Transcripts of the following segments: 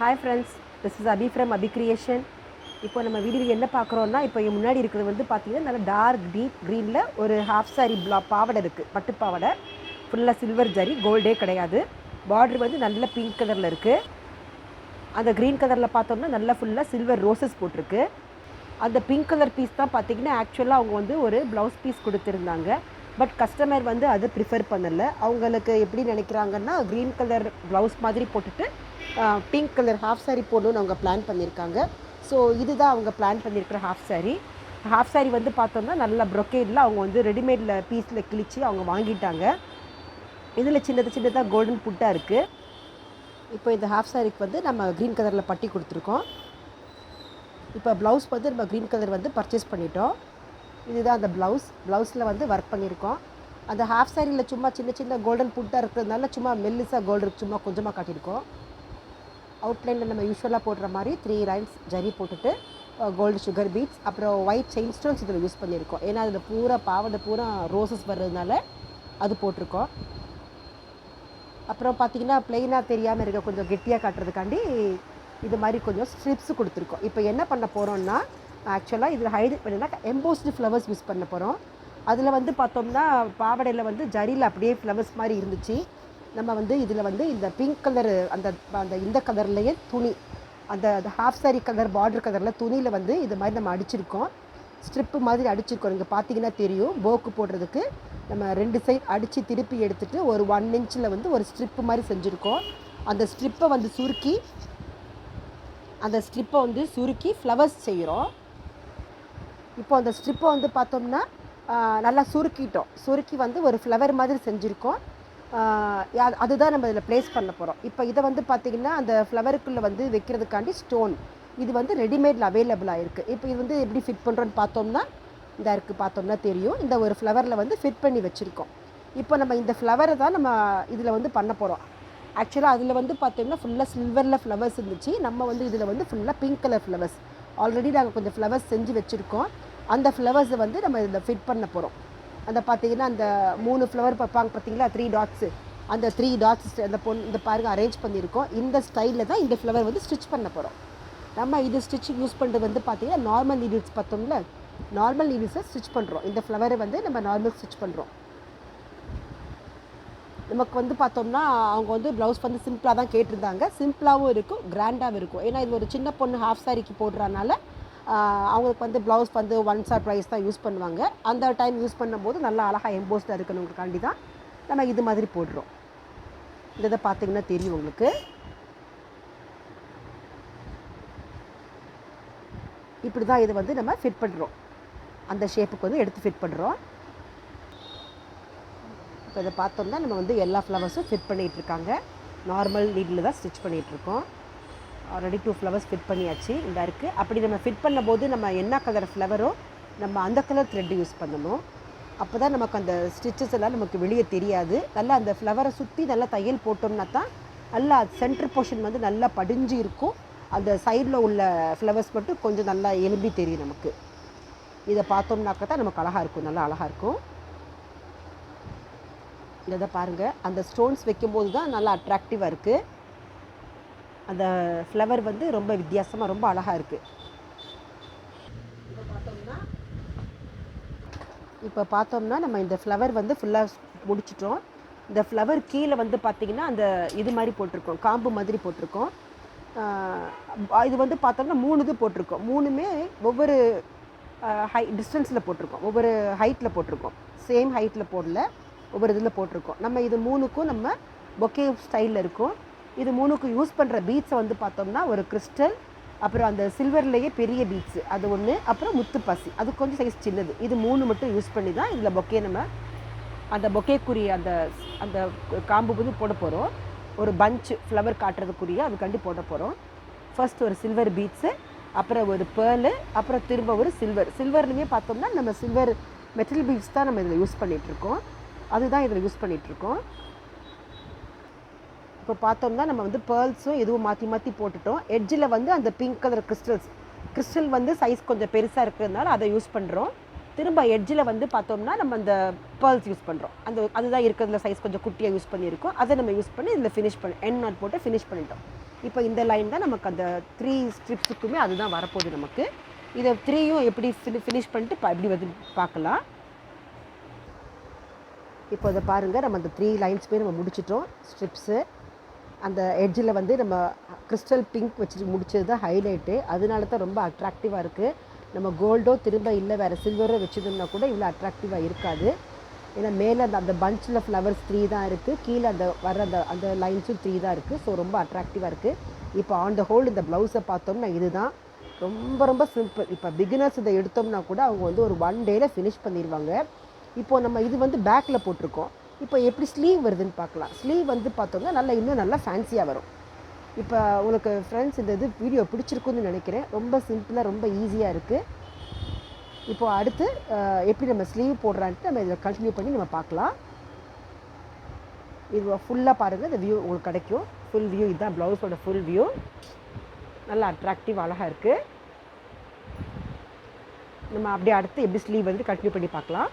Hi friends, this is Abi from Abi Creation. இப்போ நம்ம வீடியோவில் என்ன பார்க்குறோன்னா, இப்போ முன்னாடி இருக்கிறது வந்து பார்த்தீங்கன்னா நல்ல டார்க் டீப் க்ரீனில் ஒரு ஹாஃப் சாரி பாவாடை இருக்குது, பட்டு பாவாடை ஃபுல்லாக சில்வர் ஜரி, கோல்டே கிடையாது. பார்டர் வந்து நல்ல பிங்க் கலரில் இருக்குது. அந்த க்ரீன் கலரில் பார்த்தோம்னா நல்லா ஃபுல்லாக சில்வர் ரோசஸ் போட்டிருக்கு. அந்த பிங்க் கலர் பீஸ் தான் பார்த்தீங்கன்னா ஆக்சுவலாக அவங்க வந்து ஒரு ப்ளவுஸ் பீஸ் கொடுத்துருந்தாங்க. பட் கஸ்டமர் வந்து அதை ப்ரிஃபர் பண்ணலை. அவங்களுக்கு எப்படி நினைக்கிறாங்கன்னா, க்ரீன் கலர் ப்ளவுஸ் மாதிரி போட்டுட்டு பிங்க் கலர் ஹாஃப் சாரி போடணும்னு அவங்க பிளான் பண்ணியிருக்காங்க. ஸோ இதுதான் அவங்க பிளான் பண்ணியிருக்கிற ஹாஃப் சாரி வந்து பார்த்தோம்னா நல்ல ப்ரொக்கேடில் அவங்க வந்து ரெடிமேடில் பீஸில் கிழிச்சு அவங்க வாங்கிட்டாங்க. இதில் சின்னதாக கோல்டன் புட்டாக இருக்குது. இப்போ இந்த ஹாஃப் சாரிக்கு வந்து நம்ம க்ரீன் கலரில் பட்டி கொடுத்துருக்கோம். இப்போ ப்ளவுஸ் வந்து நம்ம க்ரீன் கலர் வந்து பர்ச்சேஸ் பண்ணிட்டோம். இதுதான் அந்த ப்ளவுஸில் வந்து ஒர்க் பண்ணியிருக்கோம். அந்த ஹாஃப் சாரியில் சும்மா சின்ன கோல்டன் புட்டாக இருக்கிறதுனால சும்மா மெல்லிஸாக கோல்டு சும்மா கொஞ்சமாக காட்டியிருக்கோம். அவுட்லைனில் நம்ம யூஸ்வலாக போடுற மாதிரி 3 லைன்ஸ் ஜரி போட்டுட்டு கோல்டு சுகர் பீட்ஸ், அப்புறம் ஒயிட் செயின் ஸ்டோன்ஸ் இதில் யூஸ் பண்ணியிருக்கோம். ஏன்னா அதில் பூரா பாவாடை பூரா ரோசஸ் வர்றதுனால அது போட்டிருக்கோம். அப்புறம் பார்த்திங்கன்னா ப்ளெயினாக தெரியாமல் இருக்க கொஞ்சம் கெட்டியாக காட்டுறதுக்காண்டி இது மாதிரி கொஞ்சம் ஸ்ட்ரிப்ஸ் கொடுத்துருக்கோம். இப்போ என்ன பண்ண போகிறோம்னா, ஆக்சுவலாக இதில் ஹைலைட் பண்ணினா எம்போஸ்டு ஃப்ளவர்ஸ் யூஸ் பண்ண போகிறோம். அதில் வந்து பார்த்தோம்னா பாவாடையில் வந்து ஜரியில் அப்படியே ஃப்ளவர்ஸ் மாதிரி இருந்துச்சு. நம்ம வந்து இதில் வந்து இந்த பிங்க் கலரு இந்த கலர்லேயே துணி, அந்த ஹாஃப் சாரி கலர் பார்டர் கலரில் துணியில் வந்து இது மாதிரி நம்ம அடிச்சிருக்கோம். ஸ்ட்ரிப்பு மாதிரி அடிச்சிருக்கோம். இங்கே பார்த்தீங்கன்னா தெரியும். போக்கு போடுறதுக்கு நம்ம 2 சைட் அடித்து திருப்பி எடுத்துகிட்டு ஒரு 1 இன்ச்சில் வந்து ஒரு ஸ்ட்ரிப்பு மாதிரி செஞ்சுருக்கோம். அந்த ஸ்ட்ரிப்பை வந்து சுருக்கி ஃப்ளவர்ஸ் செய்கிறோம். இப்போ அந்த ஸ்ட்ரிப்பை வந்து பார்த்தோம்னா நல்லா சுருக்கி வந்து ஒரு ஃப்ளவர் மாதிரி செஞ்சுருக்கோம். அதுதான் நம்ம இதில் ப்ளேஸ் பண்ண போகிறோம். இப்போ இதை வந்து பார்த்திங்கன்னா அந்த ஃப்ளவருக்குள்ளே வந்து வைக்கிறதுக்காண்டி ஸ்டோன் இது வந்து ரெடிமேடில் அவைலபிளாக இருக்குது. இப்போ இது வந்து எப்படி ஃபிட் பண்ணுறோன்னு பார்த்தோம்னா இந்த இருக்குது, பார்த்தோம்னா தெரியும். இந்த ஒரு ஃப்ளவரில் வந்து ஃபிட் பண்ணி வச்சுருக்கோம். இப்போ நம்ம இந்த ஃப்ளவரை தான் நம்ம இதில் வந்து பண்ண போகிறோம். ஆக்சுவலாக அதில் வந்து பார்த்தோம்னா ஃபுல்லாக சில்வரில் ஃப்ளவர்ஸ் இருந்துச்சு. நம்ம வந்து இதில் வந்து ஃபுல்லாக பிங்க் கலர் ஃப்ளவர்ஸ் ஆல்ரெடி நாங்கள் கொஞ்சம் ஃப்ளவர்ஸ் செஞ்சு வச்சுருக்கோம். அந்த ஃப்ளவர்ஸை வந்து நம்ம இதில் ஃபிட் பண்ண போகிறோம். அந்த பார்த்திங்கன்னா அந்த 3 ஃப்ளவர் பார்ப்பாங்க பார்த்தீங்களா, 3 டாட்ஸு, அந்த 3 டாட்ஸ் இந்த பாருங்கள் அரேஞ்ச் பண்ணியிருக்கோம். இந்த ஸ்டைலில் தான் இந்த ஃப்ளவர் வந்து ஸ்டிச் பண்ண போகிறோம். நம்ம இது ஸ்டிச்சிங் யூஸ் பண்ணுறது வந்து பார்த்திங்கன்னா நார்மல் நீடில்ஸ் பார்த்தோம்ல, நார்மல் நீடில்ஸை ஸ்டிச் பண்ணுறோம். இந்த ஃப்ளவரை வந்து நம்ம நார்மல் ஸ்டிச் பண்ணுறோம். நமக்கு வந்து பார்த்தோம்னா அவங்க வந்து ப்ளவுஸ் வந்து சிம்பிளாக தான் கேட்டிருந்தாங்க. சிம்பிளாகவும் இருக்கும், கிராண்டாகவும் இருக்கும். ஏன்னா இது ஒரு சின்ன பொண்ணு ஹாஃப் சாரிக்கு போடுறதுனால அவங்களுக்கு வந்து ப்ளவுஸ் வந்து ஒன்ஸ் ஆர் ட்வைஸ் தான் யூஸ் பண்ணுவாங்க. அந்த டைம் யூஸ் பண்ணும்போது நல்லா அழகாக எம்போஸ்டாக இருக்கணுங்கிறக்காண்டி தான் நம்ம இது மாதிரி போடுறோம். இதை பார்த்திங்கன்னா தெரியும் உங்களுக்கு. இப்படி தான் இதை வந்து நம்ம ஃபிட் பண்ணுறோம். அந்த ஷேப்புக்கு வந்து எடுத்து ஃபிட் பண்ணுறோம். இப்போ இதை பார்த்தோம்னா நம்ம வந்து எல்லா ஃப்ளவர்ஸும் ஃபிட் பண்ணிகிட்ருக்காங்க. நார்மல் நீடில் தான் ஸ்டிச் பண்ணிகிட்ருக்கோம். ஆல்ரெடி 2 ஃப்ளவர்ஸ் ஃபிட் பண்ணியாச்சு. இந்த இருக்குது. அப்படி நம்ம ஃபிட் பண்ணும்போது நம்ம என்ன கலர் ஃப்ளவரோ நம்ம அந்த கலர் த்ரெட் யூஸ் பண்ணணும். அப்போ தான் நமக்கு அந்த ஸ்டிச்சஸ் எல்லாம் நமக்கு வெளியே தெரியாது. நல்லா அந்த ஃப்ளவரை சுற்றி நல்லா தையல் போட்டோம்னா தான் நல்லா சென்டர் போர்ஷன் வந்து நல்லா படிஞ்சு இருக்கும். அந்த சைடில் உள்ள ஃப்ளவர்ஸ் மட்டும் கொஞ்சம் நல்லா எலும்பி தெரியும் நமக்கு. இதை பார்த்தோம்னாக்கா தான் நமக்கு அழகாக இருக்கும், நல்லா அழகாக இருக்கும். இதை பாருங்கள், அந்த ஸ்டோன்ஸ் வைக்கும்போது தான் நல்லா அட்ராக்டிவாக இருக்குது. அந்த ஃப்ளவர் வந்து ரொம்ப வித்தியாசமாக ரொம்ப அழகாக இருக்குது. இப்போ பார்த்தோம்னா நம்ம இந்த ஃப்ளவர் வந்து ஃபுல்லாக முடிச்சிட்டோம். இந்த ஃப்ளவர் கீழே வந்து பார்த்திங்கன்னா அந்த இது மாதிரி போட்டிருக்கோம், காம்பு மாதிரி போட்டிருக்கோம். இது வந்து பார்த்தோம்னா 3 இது போட்டிருக்கோம். 3மே ஒவ்வொரு டிஸ்டன்ஸில் போட்டிருக்கோம், ஒவ்வொரு ஹைட்டில் போட்டிருக்கோம். சேம் ஹைட்டில் போடல, ஒவ்வொரு இதில் போட்டிருக்கோம். நம்ம இது 3க்கும் நம்ம பொக்கே ஸ்டைலில் இருக்கும். இது 3க்கும் யூஸ் பண்ணுற பீட்ஸை வந்து பார்த்தோம்னா ஒரு கிறிஸ்டல், அப்புறம் அந்த சில்வர்லேயே பெரிய பீட்ஸு அது ஒன்று, அப்புறம் முத்து பாசி அது கொஞ்சம் சைஸ் சின்னது. இது 3 மட்டும் யூஸ் பண்ணி தான் இதில் பொக்கே நம்ம அந்த பொக்கேக்குரிய அந்த காம்பு வந்து போட போகிறோம். ஒரு பஞ்ச் ஃப்ளவர் காட்டுறதுக்குரிய அதுக்காண்டி போட போகிறோம். ஃபர்ஸ்ட் ஒரு சில்வர் பீட்ஸு, அப்புறம் ஒரு பேர்லு, அப்புறம் திரும்ப ஒரு சில்வர்லையுமே பார்த்தோம்னா நம்ம சில்வர் மெட்டல் பீட்ஸ் தான் நம்ம இதில் யூஸ் பண்ணிகிட்ருக்கோம். அதுதான் இதில் யூஸ் பண்ணிகிட்ருக்கோம். இப்போ பார்த்தோம்னா நம்ம வந்து பேர்ல்ஸும் எதுவும் மாற்றி போட்டுட்டோம். எட்ஜில் வந்து அந்த பிங்க் கலர் கிறிஸ்டல் வந்து சைஸ் கொஞ்சம் பெருசாக இருக்கிறதுனால அதை யூஸ் பண்ணுறோம். திரும்ப எட்ஜில் வந்து பார்த்தோம்னா நம்ம அந்த பேர்ல்ஸ் யூஸ் பண்ணுறோம். அதுதான் இருக்கிறதுல சைஸ் கொஞ்சம் குட்டியாக யூஸ் பண்ணியிருக்கோம். அதை நம்ம யூஸ் பண்ணி இதில் எண்ட் நாட் போட்டு ஃபினிஷ் பண்ணிட்டோம். இப்போ இந்த லைன் தான் நமக்கு அந்த 3 ஸ்ட்ரிப்ஸுக்குமே அதுதான் வரப்போகுது நமக்கு. இதை 3யும் எப்படி ஃபினிஷ் பண்ணிட்டு எப்படி வந்து பார்க்கலாம். இப்போ அதை பாருங்கள், நம்ம அந்த 3 லைன்ஸுமே நம்ம முடிச்சிட்டோம். ஸ்ட்ரிப்ஸு அந்த எட்ஜில் வந்து நம்ம கிறிஸ்டல் பிங்க் வச்சுட்டு முடிச்சது தான் ஹைலைட்டு. அதனால தான் ரொம்ப அட்ராக்டிவாக இருக்குது. நம்ம கோல்டோ திரும்ப இல்லை வேறு சில்வரோ வச்சுருந்தோம்னா கூட இவ்வளோ அட்ராக்டிவாக இருக்காது. ஏன்னா மேலே அந்த பஞ்சில் ஃப்ளவர்ஸ் 3 தான் இருக்குது, கீழே அந்த வர அந்த லைன்ஸும் 3 தான் இருக்குது. ஸோ ரொம்ப அட்ராக்டிவாக இருக்குது. இப்போ ஆன் த ஹோல் இந்த ப்ளவுஸை பார்த்தோம்னா இதுதான் ரொம்ப ரொம்ப சிம்பிள். இப்போ பிகினர்ஸ் இதை எடுத்தோம்னா கூட அவங்க வந்து ஒரு 1 டேயில் ஃபினிஷ் பண்ணிடுவாங்க. இப்போது நம்ம இது வந்து பேக்கில் போட்டிருக்கோம். இப்போ எப்படி ஸ்லீவ் வருதுன்னு பார்க்கலாம். ஸ்லீவ் வந்து பார்த்தோம்னா இன்னும் நல்லா ஃபேன்சியாக வரும். இப்போ உங்களுக்கு ஃப்ரெண்ட்ஸ் இந்த வீடியோ பிடிச்சிருக்குன்னு நினைக்கிறேன். ரொம்ப சிம்பிளாக ரொம்ப ஈஸியாக இருக்குது. இப்போது அடுத்து எப்படி நம்ம ஸ்லீவ் போடுறான்ட்டு நம்ம இதில் கண்டினியூ பண்ணி நம்ம பார்க்கலாம். இது ஃபுல்லாக பாருங்கள், இந்த வியூ உங்களுக்கு கிடைக்கும். ஃபுல் வியூ இதுதான் ப்ளவுஸோட ஃபுல் வியூ. நல்லா அட்ராக்டிவ் அழகாக இருக்குது. நம்ம அப்படியே அடுத்து எப்படி ஸ்லீவ் வந்து கண்டினியூ பண்ணி பார்க்கலாம்.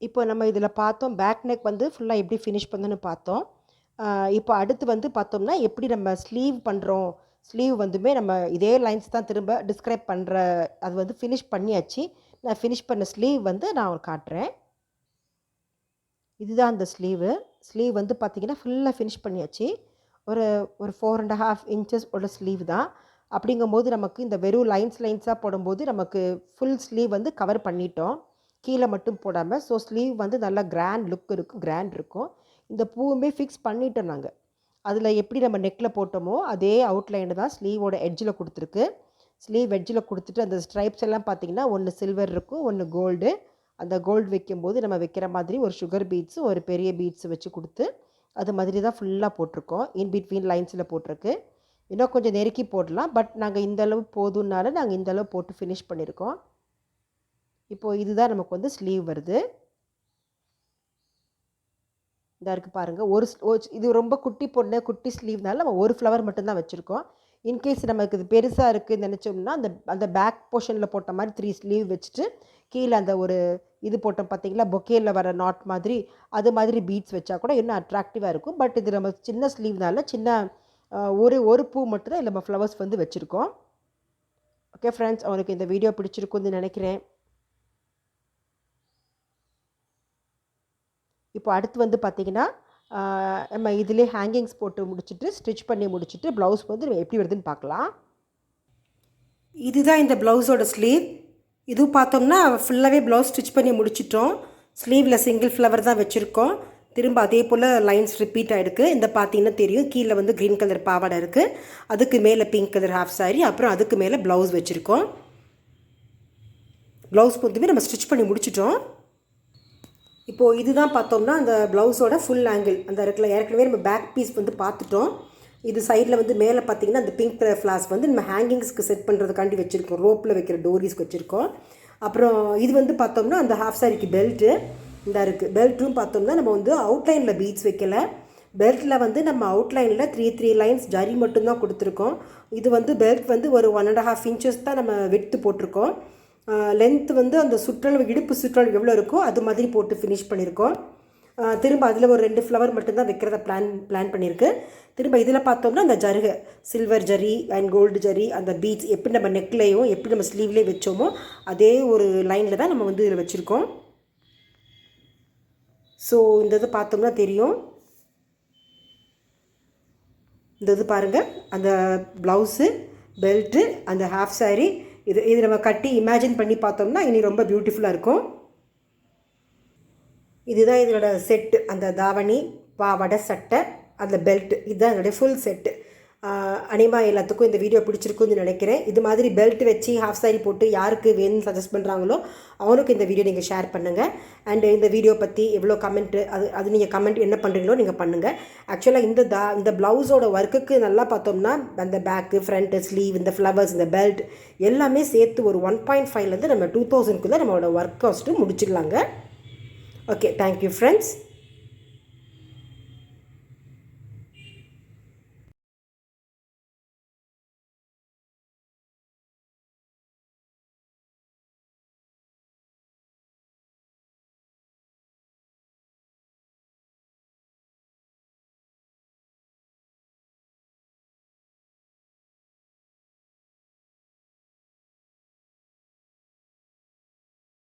இப்போ நம்ம இதில் பார்த்தோம் பேக் நெக் வந்து ஃபுல்லாக எப்படி ஃபினிஷ் பண்ணணும்னு பார்த்தோம். இப்போ அடுத்து வந்து பார்த்தோம்னா எப்படி நம்ம ஸ்லீவ் பண்ணுறோம். ஸ்லீவ் வந்துமே நம்ம இதே லைன்ஸ் தான் திரும்ப டிஸ்கிரைப் பண்ணுற. அது வந்து ஃபினிஷ் பண்ணியாச்சு. நான் ஃபினிஷ் பண்ண ஸ்லீவ் வந்து நான் காட்டுறேன். இதுதான் அந்த ஸ்லீவ் வந்து பார்த்திங்கன்னா ஃபுல்லாக ஃபினிஷ் பண்ணியாச்சு. ஒரு 4.5 இன்ச்சஸ் உள்ள ஸ்லீவ் தான். அப்படிங்கும்போது நமக்கு இந்த வெறும் லைன்ஸாக போடும்போது நமக்கு ஃபுல் ஸ்லீவ் வந்து கவர் பண்ணிட்டோம், கீழே மட்டும் போடாமல். ஸோ ஸ்லீவ் வந்து நல்லா கிராண்ட் இருக்கும். இந்த பூவுமே ஃபிக்ஸ் பண்ணிட்டோம் நாங்கள். அதில் எப்படி நம்ம நெக்கில் போட்டோமோ அதே அவுட்லைனு தான் ஸ்லீவோட எட்ஜில் கொடுத்துருக்கு. ஸ்லீவ் எட்ஜில் கொடுத்துட்டு அந்த ஸ்ட்ரைப்ஸ் எல்லாம் பார்த்திங்கன்னா ஒன்று சில்வர் இருக்கும், ஒன்று கோல்டு. அந்த கோல்டு வைக்கும்போது நம்ம வைக்கிற மாதிரி ஒரு சுகர் பீட்ஸு ஒரு பெரிய பீட்ஸு வச்சு கொடுத்து அது மாதிரி தான் ஃபுல்லாக போட்டிருக்கோம். இன் பிட்வீன் லைன்ஸில் போட்டிருக்கு. இன்னும் கொஞ்சம் நெருக்கி போடலாம், பட் நாங்கள் இந்தளவு போதும்னால நாங்கள் இந்தளவு போட்டு ஃபினிஷ் பண்ணியிருக்கோம். இப்போது இதுதான் நமக்கு வந்து ஸ்லீவ் வருது. இதாக இருக்குது பாருங்கள். இது ரொம்ப குட்டி ஸ்லீவ்னால நம்ம ஒரு ஃப்ளவர் மட்டும்தான் வச்சுருக்கோம். இன்கேஸ் நமக்கு இது பெருசாக இருக்குதுன்னு நினச்சோம்னா அந்த பேக் போர்ஷனில் போட்ட மாதிரி 3 ஸ்லீவ் வச்சுட்டு கீழே அந்த ஒரு இது போட்டோம் பார்த்தீங்களா, பொக்கேயில் வர நாட் மாதிரி, அது மாதிரி பீட்ஸ் வச்சா கூட இன்னும் அட்ராக்டிவாக இருக்கும். பட் இது நம்ம சின்ன ஸ்லீவ்னால சின்ன ஒரு பூ மட்டும்தான் இல்லை நம்ம ஃப்ளவர்ஸ் வந்து வச்சுருக்கோம். ஓகே ஃப்ரெண்ட்ஸ், அவனுக்கு இந்த வீடியோ பிடிச்சிருக்குன்னு நினைக்கிறேன். இப்போ அடுத்து வந்து பார்த்திங்கன்னா நம்ம இதிலே ஹேங்கிங்ஸ் போட்டு முடிச்சுட்டு ஸ்டிச் பண்ணி முடிச்சுட்டு ப்ளவுஸ் வந்து நம்ம எப்படி வருதுன்னு பார்க்கலாம். இதுதான் இந்த ப்ளவுஸோட ஸ்லீவ். இதுவும் பார்த்தோம்னா ஃபுல்லாகவே ப்ளவுஸ் ஸ்டிச் பண்ணி முடிச்சிட்டோம். ஸ்லீவில் சிங்கிள் ஃப்ளவர் தான் வச்சுருக்கோம். திரும்ப அதே போல் லைன்ஸ் ரிப்பீட் ஆகிருக்கு. இந்த பார்த்தீங்கன்னா தெரியும், கீழே வந்து க்ரீன் கலர் பாவாடை இருக்குது, அதுக்கு மேலே பிங்க் கலர் ஹாஃப் சாரி, அப்புறம் அதுக்கு மேலே ப்ளவுஸ் வச்சுருக்கோம். ப்ளவுஸ் வந்து நம்ம ஸ்டிச் பண்ணி முடிச்சிட்டோம். இப்போது இதுதான் பார்த்தோம்னா அந்த ப்ளவுஸோட ஃபுல் ஆங்கிள். அந்த இடத்துல ஏற்கனவே நம்ம பேக் பீஸ் வந்து பார்த்துட்டோம். இது சைடில் வந்து மேலே பார்த்திங்கன்னா அந்த பிங்க் கலர் ஃப்ளாஸ் வந்து நம்ம ஹேங்கிங்ஸ்க்கு செட் பண்ணுறதுக்காண்டி வச்சுருக்கோம். ரோப்பில் வைக்கிற டோரிஸ்க்கு வச்சுருக்கோம். அப்புறம் இது வந்து பார்த்தோம்னா அந்த ஹாஃப் சாரிக்கு பெல்ட்டு இந்த இருக்குது. பெல்ட்டும் பார்த்தோம்னா நம்ம வந்து அவுட்லைனில் பீட்ஸ் வைக்கலை. பெல்ட்டில் வந்து நம்ம அவுட்லைனில் 3 லைன்ஸ் ஜரி மட்டும்தான் கொடுத்துருக்கோம். இது வந்து பெல்ட் வந்து ஒரு 1.5 இன்ச்சஸ் தான் நம்ம விட்டு போட்டிருக்கோம். லென்த்து வந்து அந்த சுற்றளவு இடுப்பு சுற்றளவு எவ்வளோ இருக்கோ அது மாதிரி போட்டு ஃபினிஷ் பண்ணியிருக்கோம். திரும்ப அதில் ஒரு 2 ஃப்ளவர் மட்டும்தான் வைக்கிறத பிளான் பண்ணியிருக்கு. திரும்ப இதில் பார்த்தோம்னா அந்த ஜருகை silver zari and gold zari அந்த பீட்ஸ் எப்படி நம்ம நெக்லேயும் எப்படி நம்ம ஸ்லீவ்லேயே வச்சோமோ அதே ஒரு லைனில் தான் நம்ம வந்து இதில் வச்சுருக்கோம். ஸோ இந்த இது பார்த்தோம்னா தெரியும். இந்த இது பாருங்கள், அந்த ப்ளவுஸு, பெல்ட்டு, அந்த ஹாஃப் சாரி, இது நம்ம கட்டி இமேஜின் பண்ணி பார்த்தோம்னா இனி ரொம்ப பியூட்டிஃபுல்லாக இருக்கும். இதுதான் இதோட செட்டு. அந்த தாவணி, பாவாடை, சட்டை, அந்த பெல்ட்டு, இதுதான் இதோடைய ஃபுல் செட்டு. அனிமா எல்லாத்துக்கும் இந்த வீடியோ பிடிச்சிருக்குன்னு நினைக்கிறேன். இது மாதிரி பெல்ட் வச்சு ஹாஃப் சாரி போட்டு யாருக்கு வேணும்னு சஜஸ்ட் பண்ணுறாங்களோ அவனுக்கு இந்த வீடியோ நீங்கள் ஷேர் பண்ணுங்கள். அண்டு இந்த வீடியோ பற்றி எவ்வளோ கமெண்ட்டு அது நீங்கள் கமெண்ட் என்ன பண்ணுறீங்களோ நீங்கள் பண்ணுங்கள். ஆக்சுவலாக இந்த ப்ளவுஸோட ஒர்க்குக்கு நல்லா பார்த்தோம்னா அந்த பேக்கு, ஃப்ரண்ட்டு, ஸ்லீவ், இந்த ஃப்ளவர்ஸ், இந்த பெல்ட் எல்லாமே சேர்த்து ஒரு 1.5லேருந்து நம்ம 2000க்குள்ளே நம்மளோட ஒர்க் காஸ்ட்டு முடிச்சிடலாங்க. Okay, thank you friends.